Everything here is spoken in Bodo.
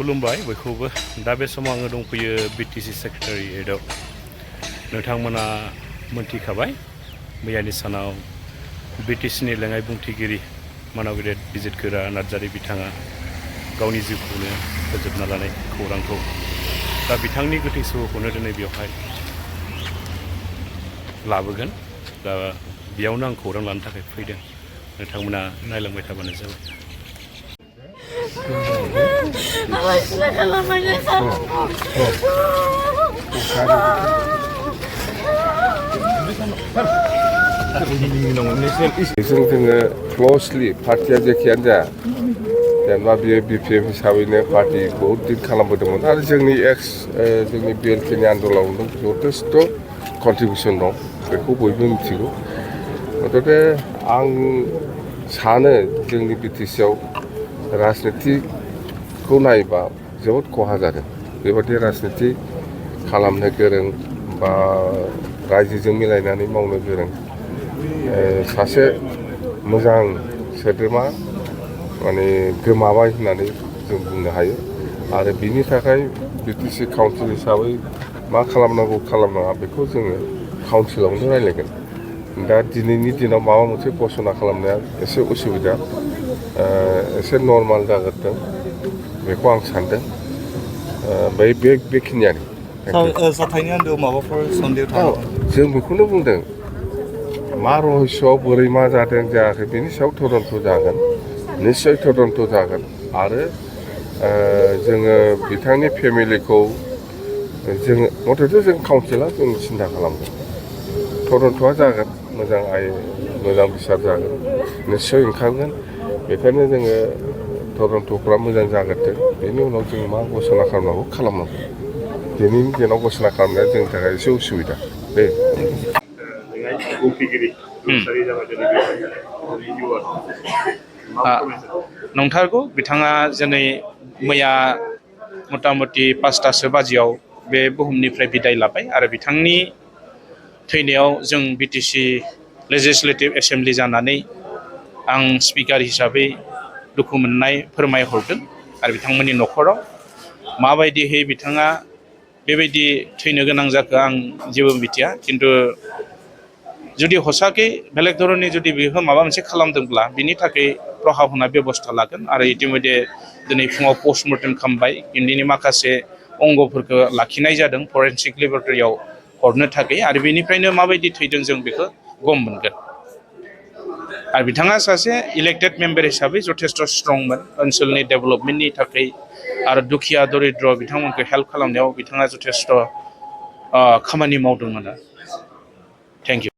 खुलुमबाय बयखौबो दा बे समाव आङो दंफैयो BTC सेक्रेटारियेटआव नोंथांमोना मोनथिखाबाय मैयानि सानाव BTCनि लेङाइ बुंथिगिरि मानाव गेदेर बिजिरगोरा नार्जारि बिथाङा गावनि जिउखौनो फोजोबना लानाय खौरांखौ दा बिथांनि गोथै सहखौनो दिनै बेवहाय लाबोगोन दा बेयावनो आं खौरां लानो थाखाय फैदों नोंथांमोना नायलांबाय थाबानो जाबाय जोङो क्ल'सलि पार्टिया जेखियानो जा जेनेबा बियो BPF हिसाबैनो पार्टि बहुद दिन खालामबोदोंमोन आरो जोंनि जोंनि BLKनि आन्दोलनाव जथेस्थ' कन्ट्रिबिउसन दं बेखौ बयबो मिथिगौ गथिखे आं सानो जोंनि BTCआव राजनितिखौ नायोबा जोबोद खहा जादों बेबादि राजनिति खालामनो गोरों बा रायजोजों मिलायनानै मावनो गोरों सासे मोजां सोद्रोमा माने गोमाबाय होननानै जों बुंनो हायो आरो बिनि थाखाय BTC काउन्सिल हिसाबै मा खालामनांगौ खालामनाङा बेखौ जोङो काउन्सिलावनो रायलायगोन दा दिनैनि दिनाव माबा मोनसे घोषणा खालामनाया एसे उसुबिदा एसे नर्माल जागोरदों बेखौ आं सानदों बेखिनियानो जाथायनि आन्दोआव माबाफोर सन्देह थायो जों बेखौनो बुंदों मा रहस्यआव बोरै मा जादों जायाखै बेनि सायाव तदन्त जागोन निस्सय तदन्त जागोन आरो जोङो बिथांनि फेमिलिखौ जोङो मथथे जों काउन्सिला जों सिन्था खालामगोन तदन्तआ जागोन मोजां बिसार जागोन निस्सय ओंखारगोन बेखायनो जोङो तदन्तफ्रा मोजां जागोरथों बेनि उनाव जों मा घोषणा खालामनांगौ खालामनांगौ दिनैनि दिनाव घोषणा खालामनाया जोंनि थाखाय एसे उसुबिदा दे नंथारगौ बिथाङा दिनै मैया मथा-मथि 5टासो बाजियाव बे बुहुमनिफ्राय बिदाय लाबाय आरो बिथांनि थैनायाव जों BTC लेजिस्लेटिभ एसेम्बलि जानानै आं स्पिकार हिसाबै दुखु मोननाय फोरमायहरदों आरो बिथांमोननि न'खराव माबायदिहै बिथाङा बेबायदि थैनो गोनां जाखो आं जेबो मिथिया खिन्थु जुदि हसाकै बेलेग धरननि जुदि बेखौ माबा मोनसे खालामदोंब्ला बिनि थाखाय प्रहाब होना बेबस्था लागोन आरो इतिमধ্যे दिनै फुङाव पस्टमर्टेम खालामबाय इन्दिनि माखासे अंगफोरखौ लाखिनाय जादों फरेनसिक लेबरेटरियाव हरनो थाखाय आरो बेनिफ्रायनो माबायदि थैदों जों बेखौ गम मोनगोन आरो बिथाङा सासे इलेक्टेड मेम्बार हिसाबै जथेस्थ स्ट्रंमोन ओनसोलनि डेभेलपमेन्टनि थाखाय आरो दुखिया दरिद्र बिथांमोनखौ हेल्प खालामनायाव बिथाङा जथेस्थ खामानि मावदोंमोन थेंक इउ